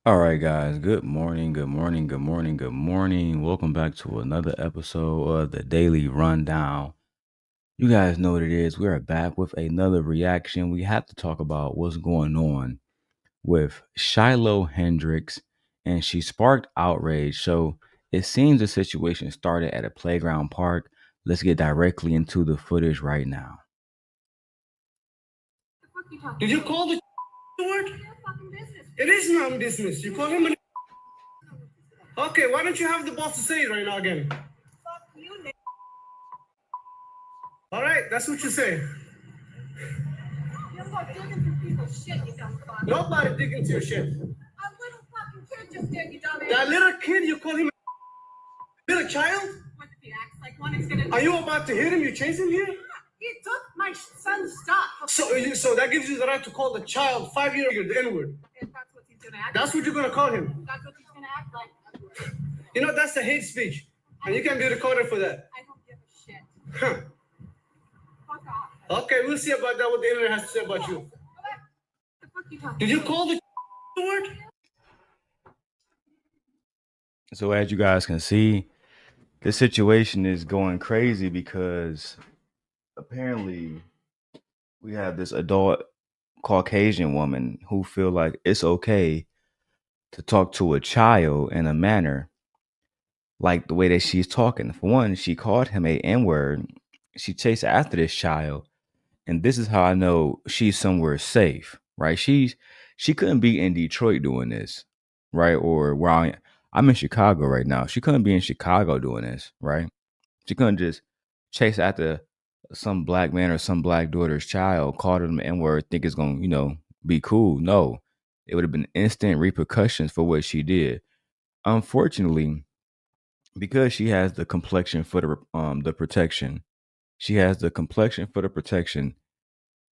All right, guys. Good morning. Good morning. Good morning. Good morning. Welcome back to another episode of the Daily Rundown. You guys know what it is. We are back with another reaction. We have to talk about what's going on with Shiloh Hendrix, and she sparked outrage. So it seems the situation started at a playground park. Let's get directly into the footage right now. Did you call the word? It is not business. You call him an. Okay, why don't you have the boss to say it right now again? All right, that's what you say. Nobody dig into your shit. That little kid, you call him a little child? Are you about to hit him? You chase him here? He took my son's stuff. So that gives you the right to call the child 5-year-old the N-word. If that's what he's gonna act That's what you're gonna call him. like. That's what he's gonna act like. You know that's the hate speech, and you can be recorded for that. I don't give a shit. Huh. Fuck off. Okay, we'll see about that. What the internet has to say about you. The fuck you talking Did you about? call the word? So, as you guys can see, the situation is going crazy because apparently we have this adult Caucasian woman who feel like it's okay to talk to a child in a manner like the way that she's talking. For one, she called him a N-word. She chased after this child, and this is how I know she's somewhere safe, right? She couldn't be in Detroit doing this, right? Or where I'm in Chicago right now. She couldn't be in Chicago doing this, right? She couldn't just chase after some black man or some black daughter's child, call them the N-word, think it's gonna, be cool. No. It would have been instant repercussions for what she did. Unfortunately, because she has the complexion for the protection, she has the complexion for the protection.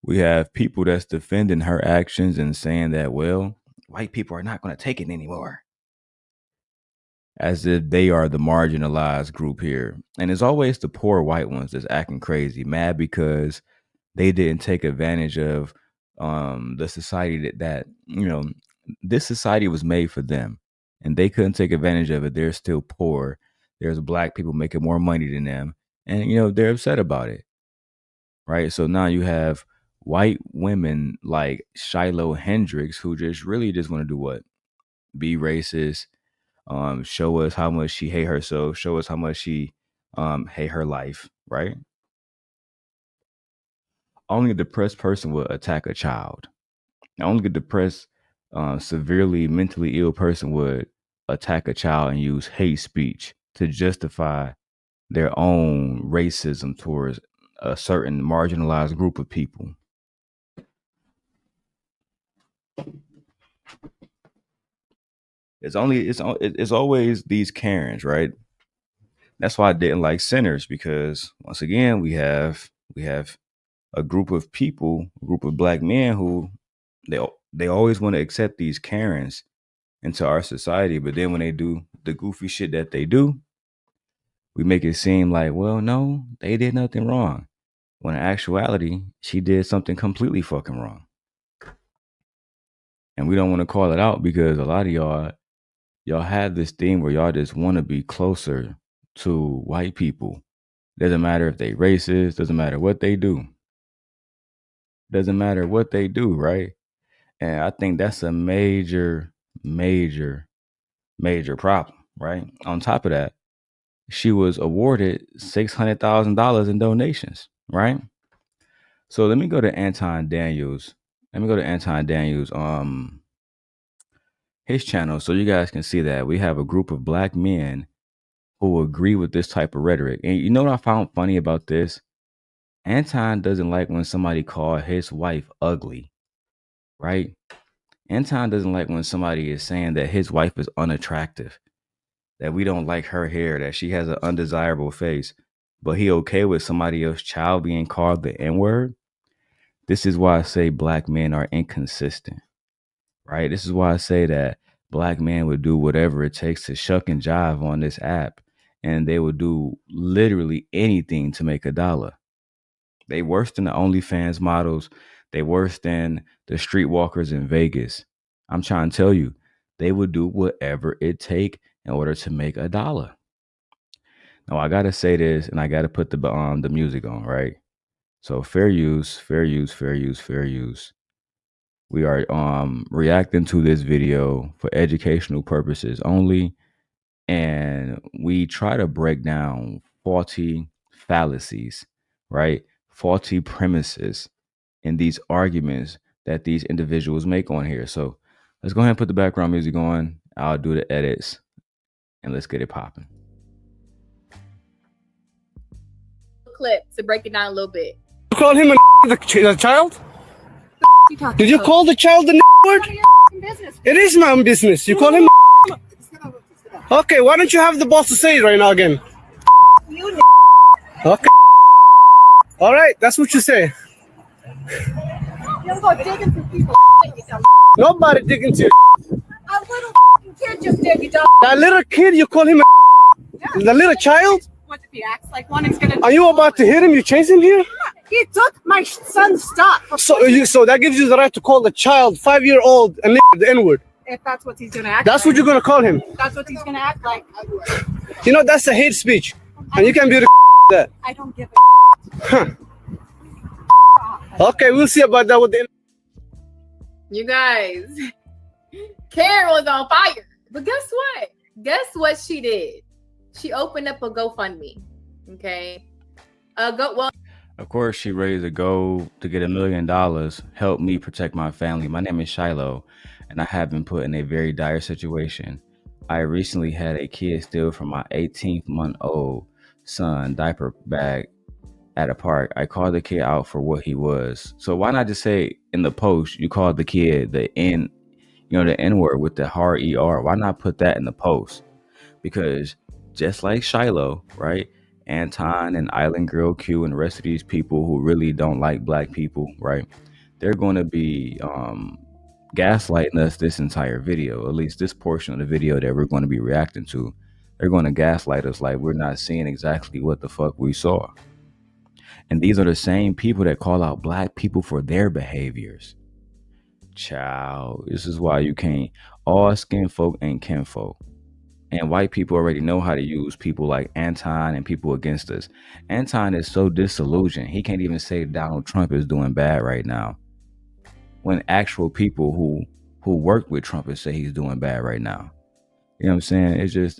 We have people that's defending her actions and saying that, well, white people are not going to take it anymore, as if they are the marginalized group here. And it's always the poor white ones that's acting crazy, mad because they didn't take advantage of the society that this society was made for them, and they couldn't take advantage of it. They're still poor. There's black people making more money than them, and they're upset about it, right? So now you have white women like Shiloh Hendrix who just want to do what? Be racist, show us how much she hate herself, show us how much she hate her life, right? Only a depressed person would attack a child. Only a depressed, severely mentally ill person would attack a child and use hate speech to justify their own racism towards a certain marginalized group of people. It's always these Karens, right? That's why I didn't like Sinners, because once again we have a group of people, a group of black men who they always want to accept these Karens into our society, but then when they do the goofy shit that they do, we make it seem like, well, no, they did nothing wrong. When in actuality, she did something completely fucking wrong. And we don't want to call it out because a lot of y'all have this thing where y'all just want to be closer to white people. Doesn't matter if they racist, doesn't matter what they do. Doesn't matter what they do, right? And I think that's a major, major, major problem, right? On top of that, she was awarded $600,000 in donations, right? So let me go to Anton Daniels. Let me go to Anton Daniels his channel so you guys can see that we have a group of black men who agree with this type of rhetoric. And you know what I found funny about this? Anton doesn't like when somebody call his wife ugly, right? Anton doesn't like when somebody is saying that his wife is unattractive, that we don't like her hair, that she has an undesirable face, but he okay with somebody else's child being called the N-word. This is why I say black men are inconsistent, right? This is why I say that black men would do whatever it takes to shuck and jive on this app, and they would do literally anything to make a dollar. They worse than the OnlyFans models. They worse than the streetwalkers in Vegas. I'm trying to tell you, they would do whatever it take in order to make a dollar. Now I gotta say this, and I gotta put the music on, right? So fair use, fair use, fair use, fair use. We are reacting to this video for educational purposes only, and we try to break down faulty fallacies, right? Faulty premises in these arguments that these individuals make on here. So let's go ahead and put the background music on. I'll do the edits and let's get it popping. Clip to break it down a little bit. You call him a child? You talking Did you about? call the child the word? None of your f***ing business. It is my own business. You call him. Okay, why don't you have the boss to say it right now again? You Okay. All right, that's what you say. don't go digging for people. You dumb. Nobody digging to you. A little f***ing kid just did, you dumb. That little kid, you call him the little child? What if he acts like one is gonna? Are you about to hit him? You chase him here? He took my son's stuff. So that gives you the right to call the child 5-year-old and the N-word. If that's what he's gonna act. That's like. what you're gonna call him. That's what he's gonna act like. You know that's a hate speech, and you can be that. I don't give a. Okay, we'll see about that with the. You guys, Karen was on fire. But guess what? Guess what she did? She opened up a GoFundMe. Okay. Of course, she raised a goal to get $1 million. Help me protect my family. My name is Shiloh, and I have been put in a very dire situation. I recently had a kid steal from my 18-month-old son diaper bag at a park. I called the kid out for what he was. So why not just say in the post you called the kid the N, the N word with the hard ER? Why not put that in the post? Because just like Shiloh, right? Anton and Island Girl Q and the rest of these people who really don't like black people, right? They're going to be gaslighting us this entire video, at least this portion of the video that we're going to be reacting to. They're going to gaslight us like we're not seeing exactly what the fuck we saw. And these are the same people that call out black people for their behaviors. Child, this is why you can't. All skin folk ain't kinfolk. And white people already know how to use people like Anton and people against us. Anton is so disillusioned. He can't even say Donald Trump is doing bad right now, when actual people who work with Trump say he's doing bad right now. You know what I'm saying?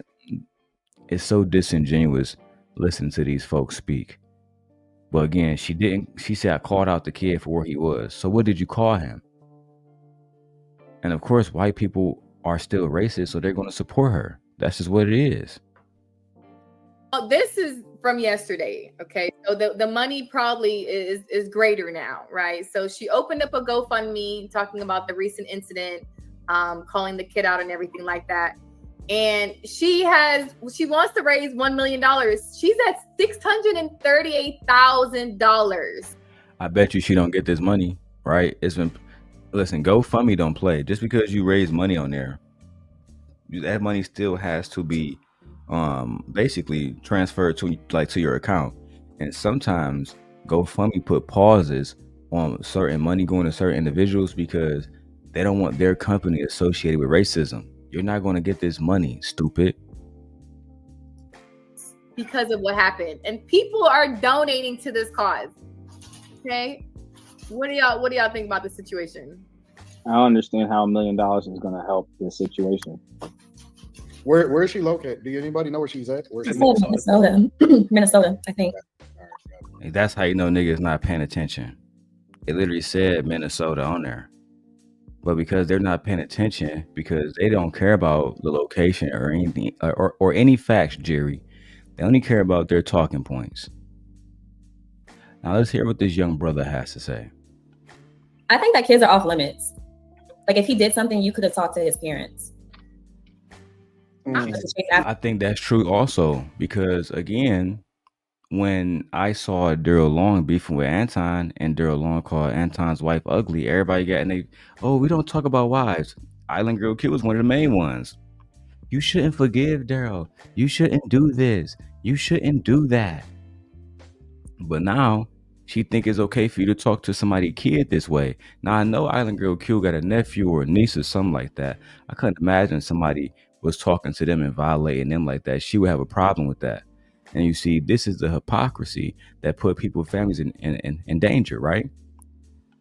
It's so disingenuous listening to these folks speak. But again, she said I called out the kid for where he was. So what did you call him? And of course, white people are still racist, so they're going to support her. That's just what it is. Well, this is from yesterday. Okay. So the money probably is greater now, right? So she opened up a GoFundMe talking about the recent incident, calling the kid out and everything like that. And she wants to raise $1 million. She's at $638,000. I bet you she don't get this money, right? Listen, GoFundMe don't play. Just because you raise money on there, that money still has to be basically transferred to your account. And sometimes GoFundMe put pauses on certain money going to certain individuals because they don't want their company associated with racism. You're not going to get this money, stupid. Because of what happened. And people are donating to this cause. Okay. What do y'all think about the situation? I don't understand how $1 million is going to help this situation. Where is she located? Do anybody know where she's at? Where's she Minnesota. Minnesota, I think. That's how you know niggas not paying attention. It literally said Minnesota on there. But because they're not paying attention, because they don't care about the location or anything or any facts, Jerry, they only care about their talking points. Now let's hear what this young brother has to say. I think that kids are off limits. Like if he did something, you could have talked to his parents. I think that's true also, because again, when I saw Daryl Long beefing with Anton and Daryl Long called Anton's wife ugly, everybody got we don't talk about wives. Island Girl Q was one of the main ones. You shouldn't forgive Daryl. You shouldn't do this. You shouldn't do that. But now She think it's okay for you to talk to somebody's kid this way. Now I know Island Girl Q got a nephew or a niece or something like that. I couldn't imagine somebody was talking to them and violating them like that. She would have a problem with that. And you see, this is the hypocrisy that put people's families in danger, right?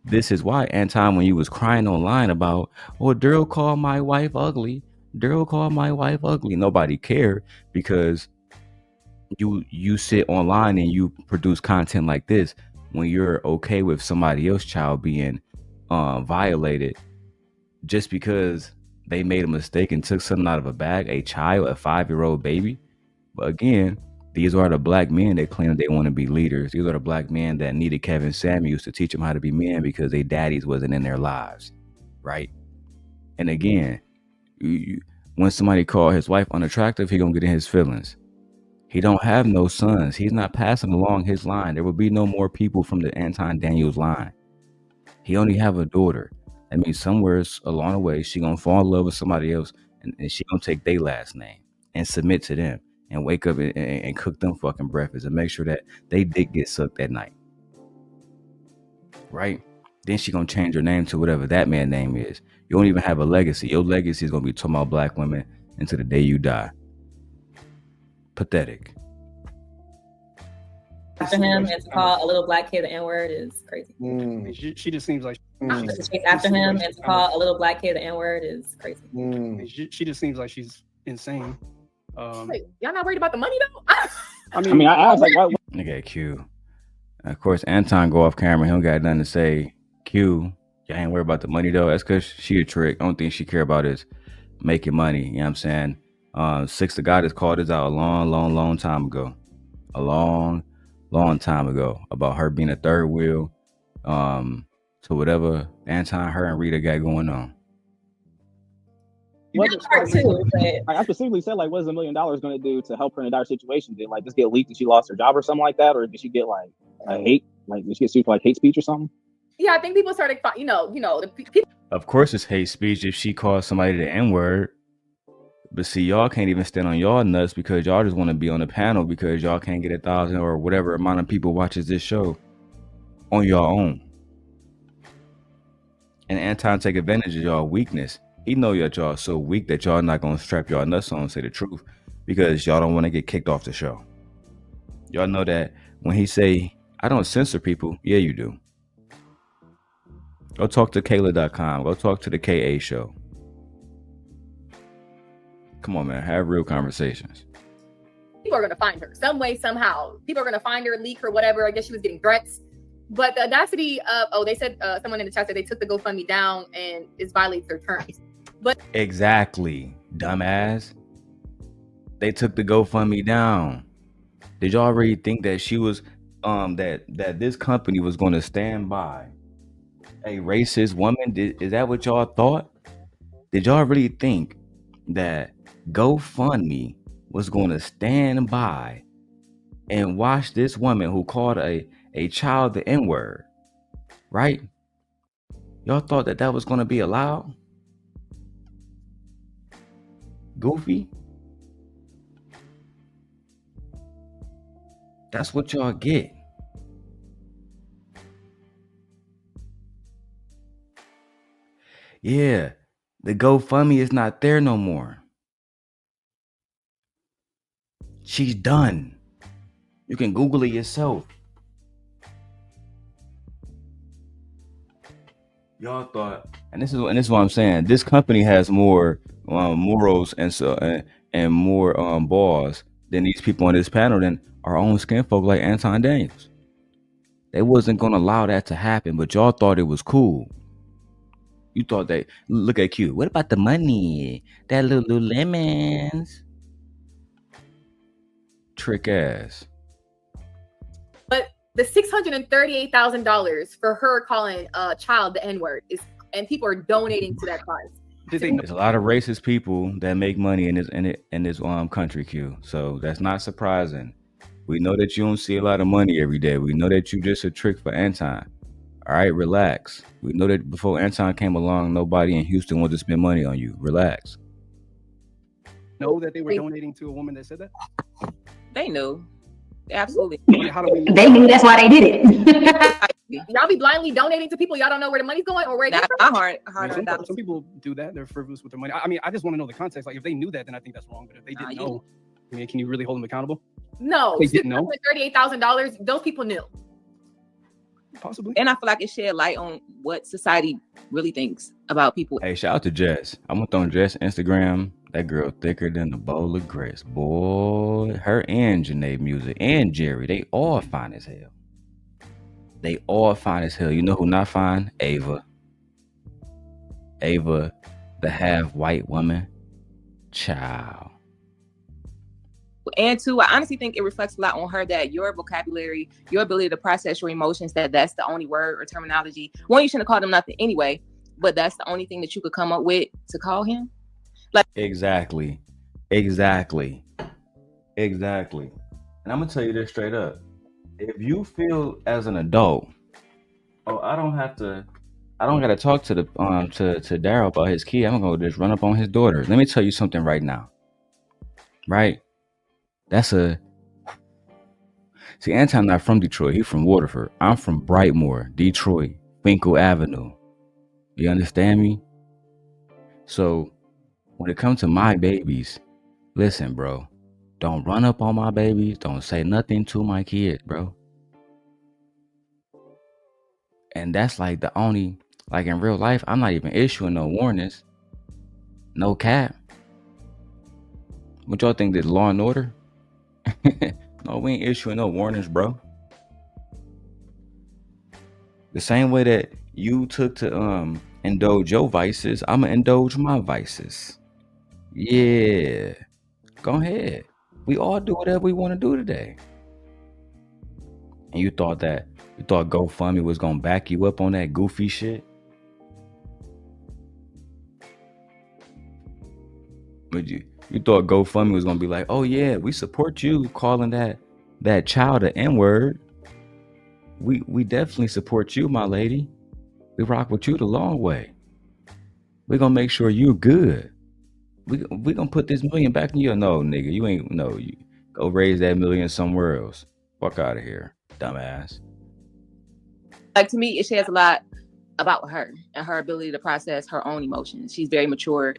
This is why, Anton, when you was crying online about, oh, Daryl called my wife ugly. Daryl called my wife ugly. Nobody cared because you sit online and you produce content like this when you're okay with somebody else's child being violated just because they made a mistake and took something out of a bag, a child, a 5-year-old baby. But again, these are the black men that claim that they want to be leaders. These are the black men that needed Kevin Samuels to teach them how to be men because their daddies wasn't in their lives, right? And again, when somebody call his wife unattractive, he gonna get in his feelings. He don't have no sons. He's not passing along his line. There will be no more people from the Anton Daniels line. He only have a daughter. That means somewhere along the way, she gonna fall in love with somebody else, and she gonna take their last name and submit to them and wake up and cook them fucking breakfast and make sure that they dick get sucked that night, right? Then she gonna change her name to whatever that man's name is. You don't even have a legacy. Your legacy is gonna be talking about black women until the day you die. Pathetic. After him and to call a little black kid the N-word is crazy. She just seems like To chase after him and to call a little black kid the N-word is crazy. she just seems like she's insane. Wait, y'all not worried about the money though? I was like, why? Nigga, Q. Of course, Anton go off camera. He don't got nothing to say. Q, y'all ain't worried about the money though. That's because she a trick. Only thing she care about is making money. You know what I'm saying? Six the God has called us out a long time ago. A long time ago about her being a third wheel to whatever Anton, her, and Rita got going on. Part two, but I specifically said, like, what is $1 million going to do to help her in a dire situation? Did like this get leaked and she lost her job or something like that, or did she get like a hate? Like, did she get sued for like hate speech or something? Yeah, I think people started, the people. Of course, it's hate speech if she calls somebody the N-word. But see, y'all can't even stand on y'all nuts because y'all just want to be on the panel because y'all can't get 1,000 or whatever amount of people watches this show on your own. And Anton take advantage of y'all weakness. He know y'all so weak that y'all not gonna strap y'all nuts on and say the truth because y'all don't want to get kicked off the show. Y'all know that when he say, I don't censor people, yeah, you do. Go talk to Kayla.com. Go talk to the KA show. Come on, man. Have real conversations. People are going to find her some way, somehow. People are going to find her, leak her, whatever. I guess she was getting threats. But the audacity of, they said, someone in the chat said they took the GoFundMe down and it violates their terms. But exactly, dumbass. They took the GoFundMe down. Did y'all really think that she was, that this company was going to stand by a racist woman? Is that what y'all thought? Did y'all really think that GoFundMe was going to stand by and watch this woman who called a child the N-word, right? Y'all thought that was going to be allowed? Goofy? That's what y'all get. Yeah, the GoFundMe is not there no more. She's done. You can Google it yourself. Y'all thought, and this is what I'm saying. This company has more morals and more balls than these people on this panel than our own skin folk like Anton Daniels. They wasn't gonna allow that to happen, but y'all thought it was cool. You thought that, look at Q. What about the money? That Lululemons. Trick ass. But the $638,000 for her calling a child the N-word is, and people are donating to that cause. There's a lot of racist people that make money in this country, Q. So that's not surprising. We know that you don't see a lot of money every day. We know that you just a trick for Anton. All right, relax. We know that before Anton came along, nobody in Houston wanted to spend money on you. Relax. Know that they were donating to a woman that said that? They knew. Absolutely. How do we know? They knew, that's why they did it. Y'all be blindly donating to people y'all don't know where the money's going or where it Not came my from. hard I mean, earned some people do that. They're frivolous with their money. I mean, I just want to know the context. Like, if they knew that, then I think that's wrong. But if they didn't know, I mean, can you really hold them accountable? No, They didn't know? $38,000. Those people knew. Possibly. And I feel like it shed light on what society really thinks about people. Hey, shout out to Jess. I went on Jess' Instagram. That girl thicker than a bowl of grits. Boy, her and Janae Music and Jerry, they all fine as hell. They all fine as hell. You know who not fine? Ava. Ava, the half white woman. Child. And two, I honestly think it reflects a lot on her that your vocabulary, your ability to process your emotions, that's the only word or terminology. One, you shouldn't have called him nothing anyway, but that's the only thing that you could come up with to call him. Like Exactly. And I'm gonna tell you this straight up. If you feel as an adult, oh, I don't gotta talk to the to Daryl about his kid. I'm gonna just run up on his daughter. Let me tell you something right now. Right? See, Anton not from Detroit. He's from Waterford. I'm from Brightmoor, Detroit, Finkel Avenue. You understand me? So when it comes to my babies, listen, bro. Don't run up on my babies. Don't say nothing to my kids, bro. And that's like the only, like in real life, I'm not even issuing no warnings. No cap. What y'all think, this Law and Order? No, we ain't issuing no warnings, bro. The same way that you took to indulge your vices, I'ma indulge my vices. Yeah. Go ahead. We all do whatever we want to do today. And you thought GoFundMe was gonna back you up on that goofy shit? But you thought GoFundMe was gonna be like, oh yeah, we support you calling that child an N-word. We definitely support you, my lady. We rock with you the long way. We're gonna make sure you're good. We gonna put this $1 million back in your no, nigga. You ain't no. You go raise that $1 million somewhere else. Fuck out of here, dumbass. Like, to me, it shares a lot about her and her ability to process her own emotions. She's very mature,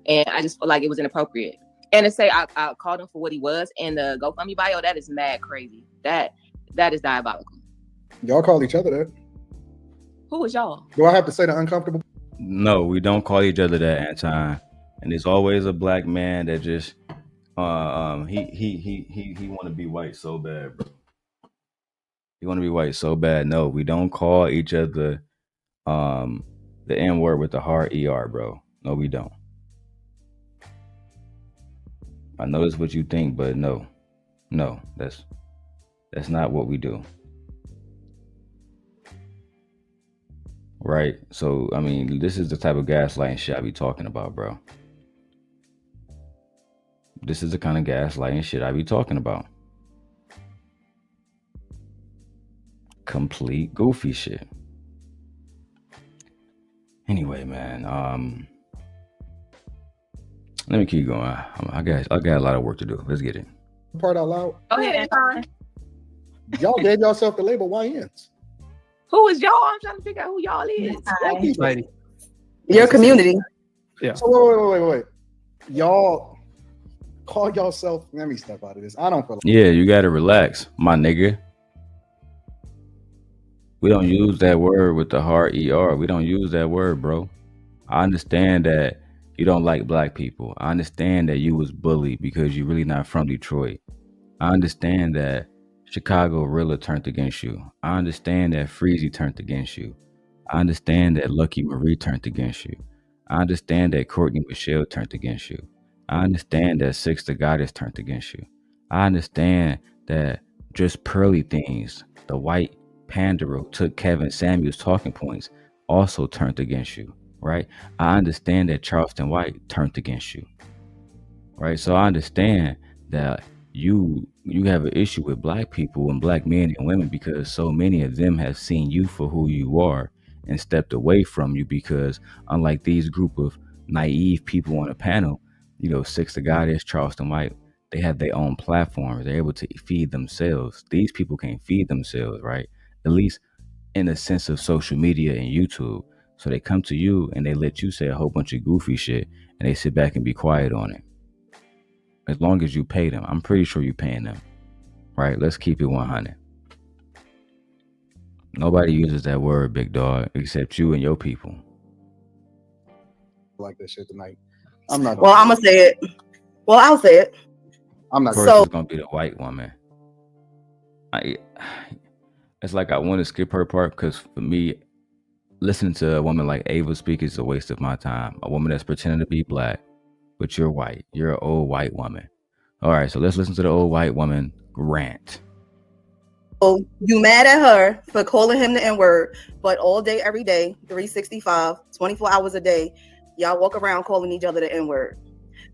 and I just feel like it was inappropriate. And to say I called him for what he was in the GoFundMe bio, that is mad crazy. That is diabolical. Y'all call each other that? Who was y'all? Do I have to say the uncomfortable? No, we don't call each other that, Anton. And there's always a black man that just he want to be white so bad, bro. He want to be white so bad. No, we don't call each other the N-word with the hard ER, bro. No, we don't. I know that's what you think, but no, that's not what we do. Right? So, I mean, this is the type of gaslighting shit I be talking about, bro. This is the kind of gaslighting shit I be talking about. Complete goofy shit. Anyway, man, let me keep going. I got a lot of work to do. Let's get it. Part out loud. Go ahead, Anton. Y'all gave yourself the label YNs. Who is y'all? I'm trying to figure out who y'all is. Society. Your community. Yeah. So wait. Y'all call yourself. Let me step out of this. I don't feel like. Yeah, you gotta relax, my nigga. We don't use that word with the hard ER. We don't use that word, bro. I understand that you don't like black people. I understand that you was bullied because you're really not from Detroit. I understand that Chicago Rilla turned against you. I understand that Freezy turned against you. I understand that Lucky Marie turned against you. I understand that Courtney Michelle turned against you. I understand that Six the Goddess turned against you. I understand that Just Pearly Things, the white Pandero took Kevin Samuel's talking points, also turned against you, right? I understand that Charleston White turned against you, right? So I understand that you have an issue with black people and black men and women because so many of them have seen you for who you are and stepped away from you because unlike these group of naive people on a panel, Six the Goddess, Charleston White, They have their own platforms. They're able to feed themselves. These people can't feed themselves, right? At least in the sense of social media and YouTube. So they come to you and they let you say a whole bunch of goofy shit and they sit back and be quiet on it. As long as you pay them. I'm pretty sure you're paying them. Right? Let's keep it 100. Nobody uses that word, big dog, except you and your people. Like that shit tonight. I'm not. Well, I'm gonna say it. Well, I'll say it. I'm not. First, it's gonna be the white woman. It's like I want to skip her part because for me, listening to a woman like Ava speak is a waste of my time. A woman that's pretending to be black, but you're white. You're an old white woman. All right, so let's listen to the old white woman rant. So you mad at her for calling him the N-word, but all day, every day, 365, 24 hours a day, y'all walk around calling each other the N-word.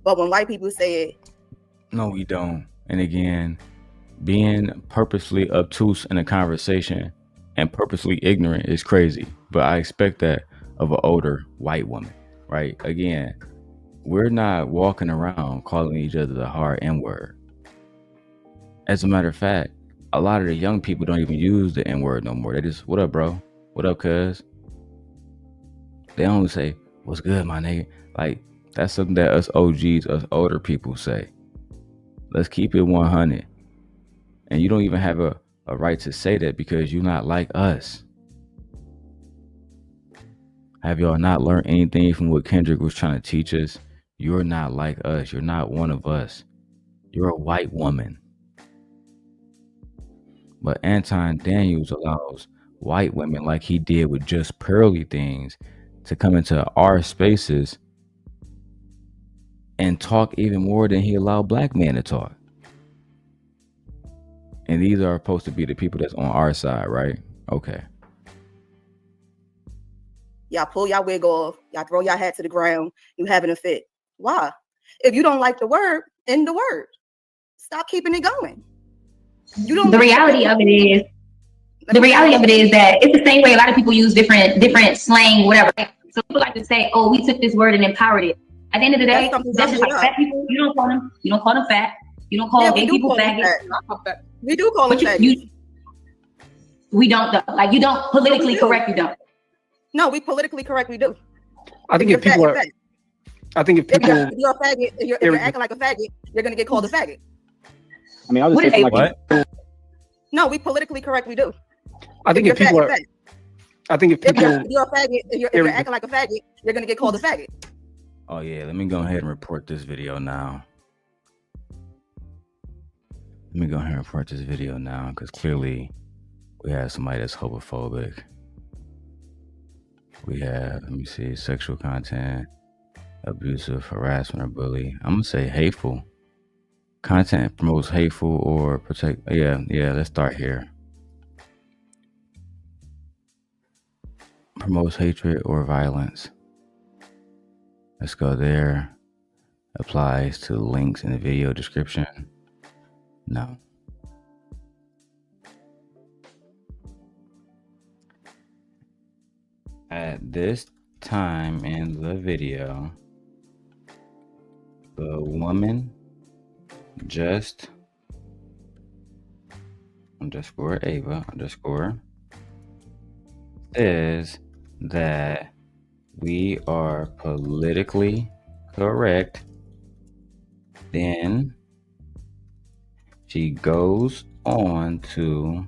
But when white people say it, no, we don't. And again, being purposely obtuse in a conversation and purposely ignorant is crazy. But I expect that of an older white woman, right? Again, we're not walking around calling each other the hard N-word. As a matter of fact, a lot of the young people don't even use the N-word no more. They just, what up, bro? What up, cuz? They only say, what's good, my nigga? Like, that's something that us OGs, us older people say. Let's keep it 100. And you don't even have a right to say that because you're not like us. Have y'all not learned anything from what Kendrick was trying to teach us? You're not like us. You're not one of us. You're a white woman. But Anton Daniels allows white women, like he did with Just Pearly Things, to come into our spaces and talk even more than he allowed black men to talk. And these are supposed to be the people that's on our side, right? Okay. y'all pull y'all wig off, y'all throw y'all hat to the ground, you having a fit. Why? If you don't like the word, end the word. Stop keeping it going. You don't. The reality of it is that it's the same way a lot of people use different slang, whatever. So people like to say, "Oh, we took this word and empowered it." At the end of the day, that's just like fat people. You don't call them fat. You don't call gay people faggots. We do call them faggots. We don't though. Like you don't politically correct. You don't. No, we politically correct. We do. I think if people are. I think if people. If you're a faggot, if you're acting like a faggot, you're gonna get called a faggot. I mean, I'll just say what? No, we politically correct. We do. I think if people are. I think if people. If you're a faggot, if you're acting like a faggot, you're gonna get called a faggot. Oh yeah, let me go ahead and report this video now. Because clearly we have somebody that's homophobic. We have, let me see, sexual content, abusive, harassment, or bully. I'm gonna say hateful. Content promotes hateful or protect. Yeah, let's start here. Promotes hatred or violence. Let's go there. Applies to links in the video description. No. At this time in the video, the woman just underscore Ava underscore says that we are politically correct. Then she goes on to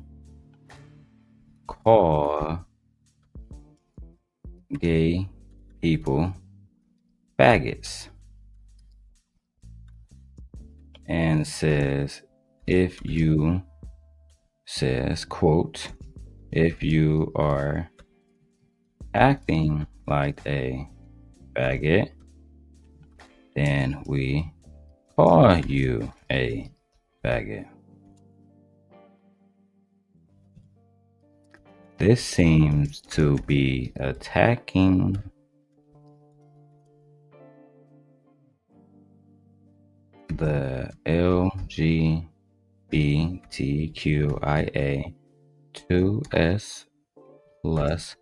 call gay people faggots and says, quote, if you are acting like a faggot, then we call you a faggot. This seems to be attacking the LGBTQIA2S+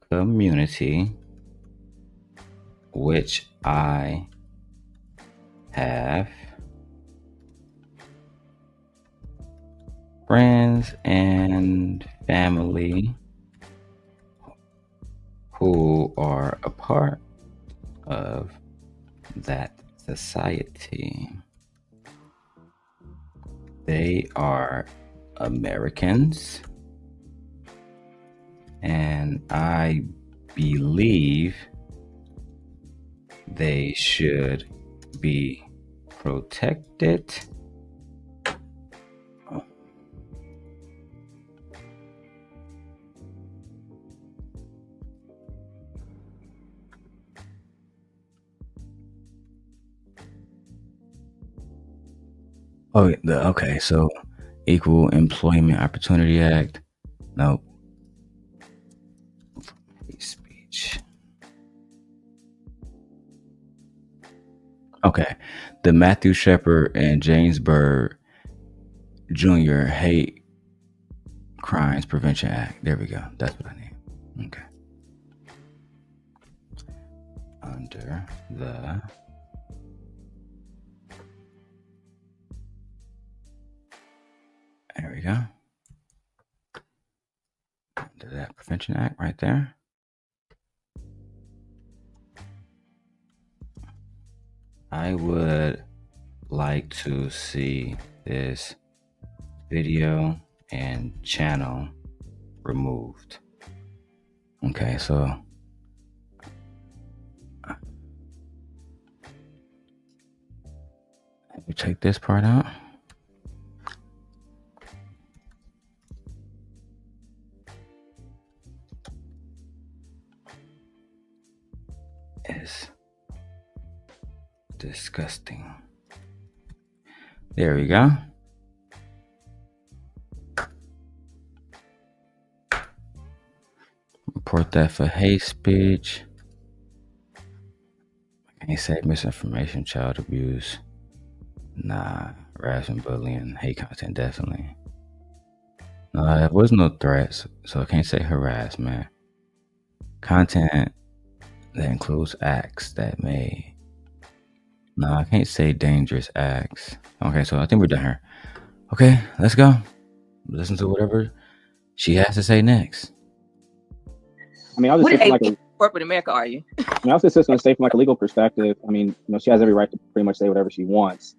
community, which I have friends and family who are a part of that society. They are Americans, and I believe they should be protected. Oh, okay. So, Equal Employment Opportunity Act. Nope. Hate speech. Okay. The Matthew Shepard and James Byrd Jr. Hate Crimes Prevention Act. There we go. That's what I need. Okay. Under the There we go. Under that Prevention Act right there. I would like to see this video and channel removed. Okay, so let me take this part out. Is disgusting. There we go. Report that for hate speech. I can't say misinformation, child abuse. Nah, harassment, bullying, hate content, definitely. No, there was no threats, so I can't say harassment. Content that includes acts that may. No, I can't say dangerous acts. Okay, so I think we're done here. Okay, let's go. Listen to whatever she has to say next. I mean, I was just like corporate America, are you? I mean, I was just going to say from like a legal perspective. I mean, she has every right to pretty much say whatever she wants.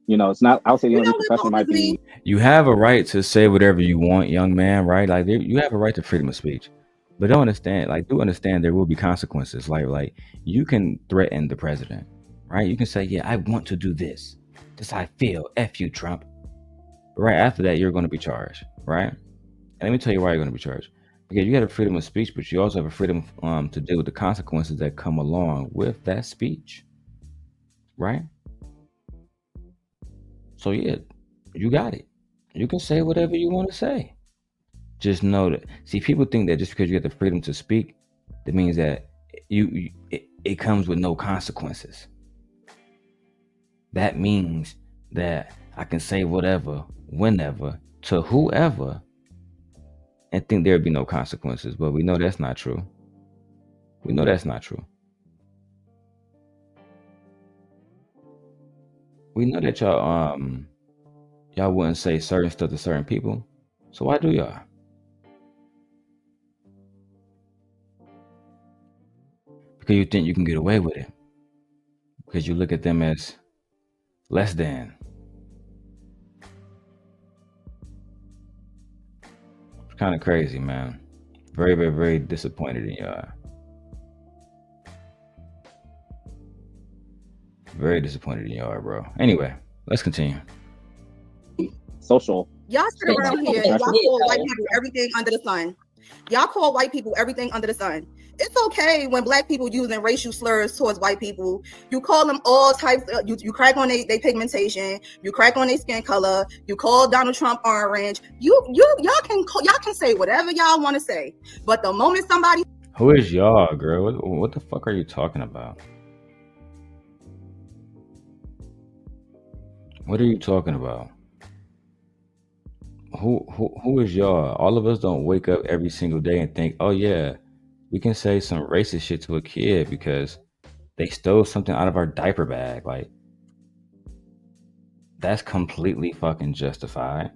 It's not. I would say the only repercussion might be. You have a right to say whatever you want, young man. Right? Like you have a right to freedom of speech, but do understand there will be consequences. Like you can threaten the president, right? You can say, "Yeah, I want to do this. This how I feel. F you, Trump." But right after that, you're going to be charged, right? And let me tell you why you're going to be charged. Because you have a freedom of speech, but you also have a freedom to deal with the consequences that come along with that speech, right? So yeah, you got it. You can say whatever you want to say. Just know that. See, people think that just because you have the freedom to speak, that means that it comes with no consequences. That means that I can say whatever, whenever, to whoever, and think there'd be no consequences. But we know that's not true. We know that's not true. We know that y'all wouldn't say certain stuff to certain people. So why do y'all? Because you think you can get away with it. Because you look at them as less than. It's kind of crazy, man. Very, very, very disappointed in y'all. Very disappointed in y'all, bro. Anyway, let's continue. Social. Y'all sit around here and y'all call white people everything under the sun. Y'all call white people everything under the sun. It's okay when black people using racial slurs towards white people. You call them all types. You crack on their pigmentation. You crack on their skin color. You call Donald Trump orange. Y'all can say whatever y'all want to say. But the moment somebody, who is y'all, girl? What the fuck are you talking about? What are you talking about? Who is y'all? All of us don't wake up every single day and think, oh yeah, we can say some racist shit to a kid because they stole something out of our diaper bag. Like, That's completely fucking justified.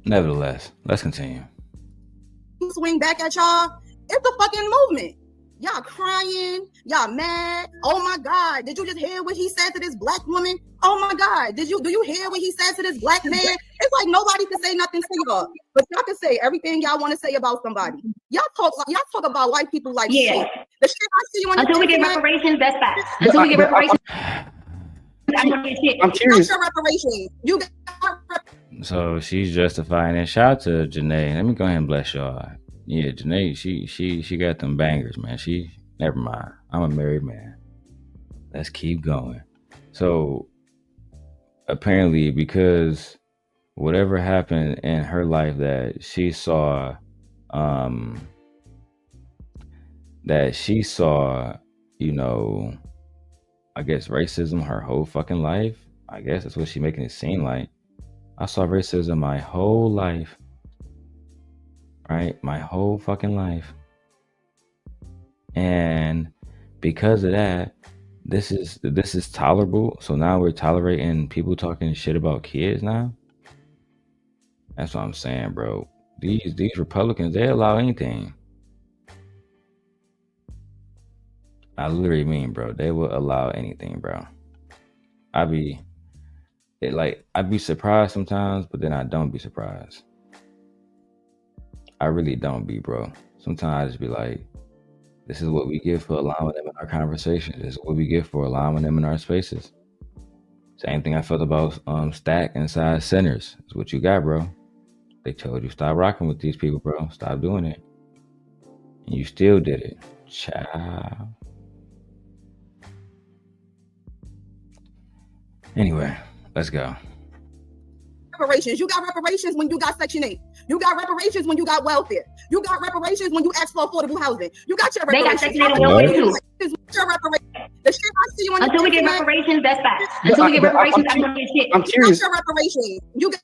Nevertheless, let's continue. Swing back at y'all. It's a fucking movement. Y'all crying. Y'all mad. Oh my God. Did you just hear what he said to this black woman? Oh my God. Do you hear what he said to this black man? It's like nobody can say nothing to y'all. But y'all can say everything y'all want to say about somebody. Y'all talk about white people like shit. The shit I see on until we get reparations, that's facts. Until we get reparations. I'm curious. Your reparations. You got So she's justifying it. Shout out to Janae. Let me go ahead and bless y'all. Yeah, Janae, she got them bangers, man. Never mind. I'm a married man. Let's keep going. So apparently, because whatever happened in her life that she saw, you know, I guess racism her whole fucking life. I guess that's what she's making it seem like. I saw racism my whole life. Right? My whole fucking life. And because of that, this is tolerable. So now we're tolerating people talking shit about kids now. That's what I'm saying, bro. These Republicans, they allow anything. I literally mean, bro, they will allow anything, bro. I'd be surprised sometimes, but then I don't be surprised. I really don't be, bro. Sometimes I just be like, this is what we get for allowing them in our conversations. This is what we get for allowing them in our spaces. Same thing I felt about Stack inside Centers. It's what you got, bro. They told you stop rocking with these people, bro. Stop doing it. And you still did it. Child. Anyway, let's go. Reparations. You got reparations when you got Section 8. You got reparations when you got welfare. You got reparations when you asked for affordable housing. You got your reparations. They got Section 8 and welfare too. Your reparations. The shit I see on until we get reparations, that's facts. Until we get reparations, I'm gonna get shit. I'm curious. You got your reparations. You got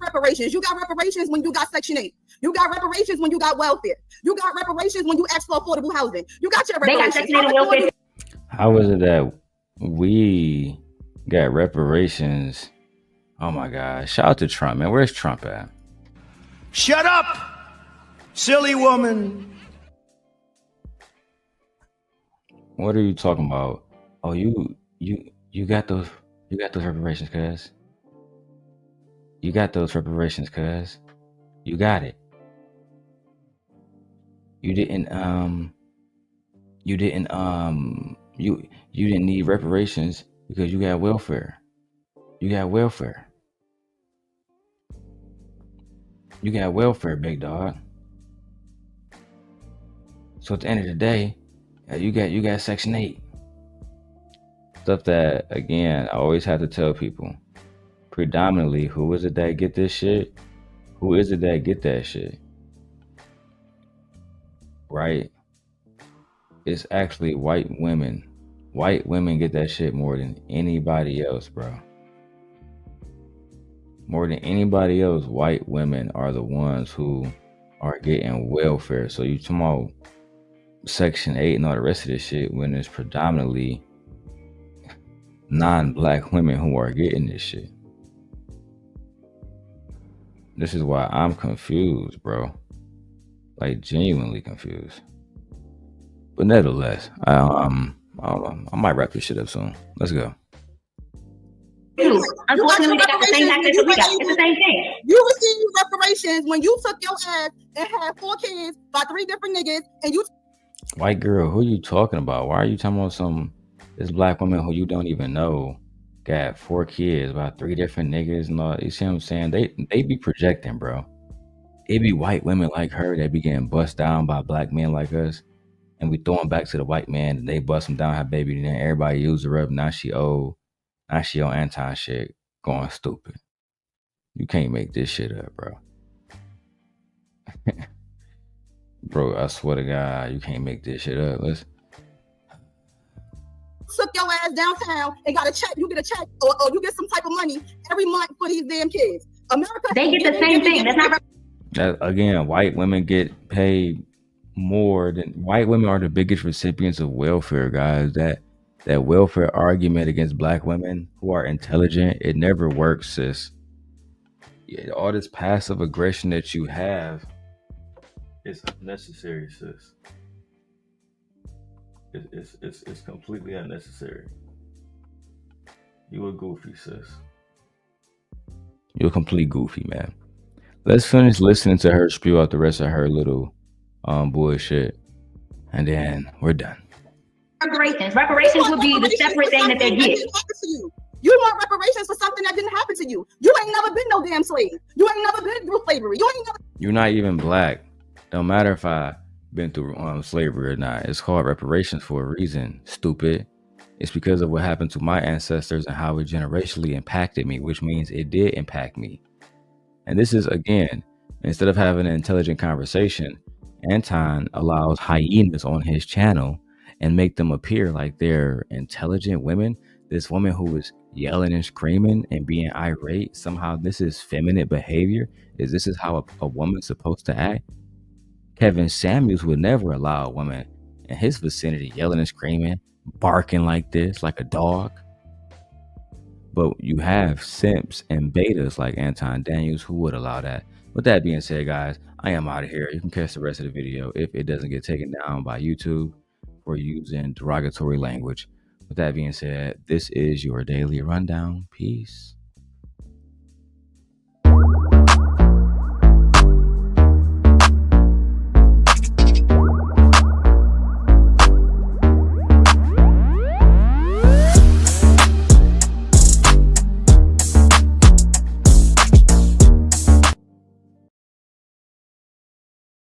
reparations. You got reparations when you got Section 8. You got reparations when you got welfare. You got reparations when you asked for affordable housing. You got your reparations. They got Section 8 and welfare. How is it that we got reparations? Oh my God. Shout out to Trump, man. Where's Trump at? Shut up, silly woman. What are you talking about? Oh, you got those reparations, cuz. You got those reparations, cuz. You got it. You didn't need reparations because you got welfare. You got welfare. You got welfare, big dog. So at the end of the day, you got Section 8. Stuff that, again, I always have to tell people. Predominantly, who is it that get this shit? Who is it that get that shit? Right? It's actually white women. White women get that shit more than anybody else, bro. More than anybody else, white women are the ones who are getting welfare. So you talking about Section 8 and all the rest of this shit when it's predominantly non-black women who are getting this shit. This is why I'm confused, bro. Like, genuinely confused. But nevertheless, I might wrap this shit up soon. Let's go. Unfortunately, they got the same access that we got. It's the same thing. You received reparations when you took your ass and had 4 kids by 3 different niggas, and you. White girl, who you talking about? Why are you talking about this black woman who you don't even know got 4 kids by 3 different niggas and all? You see what I'm saying? They be projecting, bro. It be white women like her that be getting bust down by black men like us, and we throw them back to the white man, and they bust them down, her baby, and then everybody use her up. Now she old. Now she on Anton shit, going stupid. You can't make this shit up, bro. Bro, I swear to God, you can't make this shit up. Let's. Took your ass downtown and got a check. You get a check, or you get some type of money every month for these damn kids. America, they get the same thing. That's not. That, again, white women get paid more than white women are the biggest recipients of welfare, guys. That welfare argument against black women who are intelligent, it never works, sis. Yeah, all this passive aggression that you have is unnecessary, sis. It's completely unnecessary. You a goofy, sis. You're a complete goofy, man. Let's finish listening to her spew out the rest of her little bullshit, and then we're done. Reparations. Reparations would be the separate thing that they get. You want reparations for something that didn't happen to you. You ain't never been no damn slave. You ain't never been through slavery. You're not even black. Don't matter if I been through slavery or not. It's called reparations for a reason, stupid. It's because of what happened to my ancestors and how it generationally impacted me, which means it did impact me. And this is, again, instead of having an intelligent conversation, Anton allows hyenas on his channel and make them appear like they're intelligent women. This woman who was yelling and screaming and being irate, somehow this is feminine behavior. This is how a woman's supposed to act? Kevin Samuels would never allow a woman in his vicinity yelling and screaming, barking like this, like a dog. But you have simps and betas like Anton Daniels who would allow that. With that being said, guys, I am out of here. You can catch the rest of the video if it doesn't get taken down by YouTube for using derogatory language. With that being said, this is your daily rundown. Peace.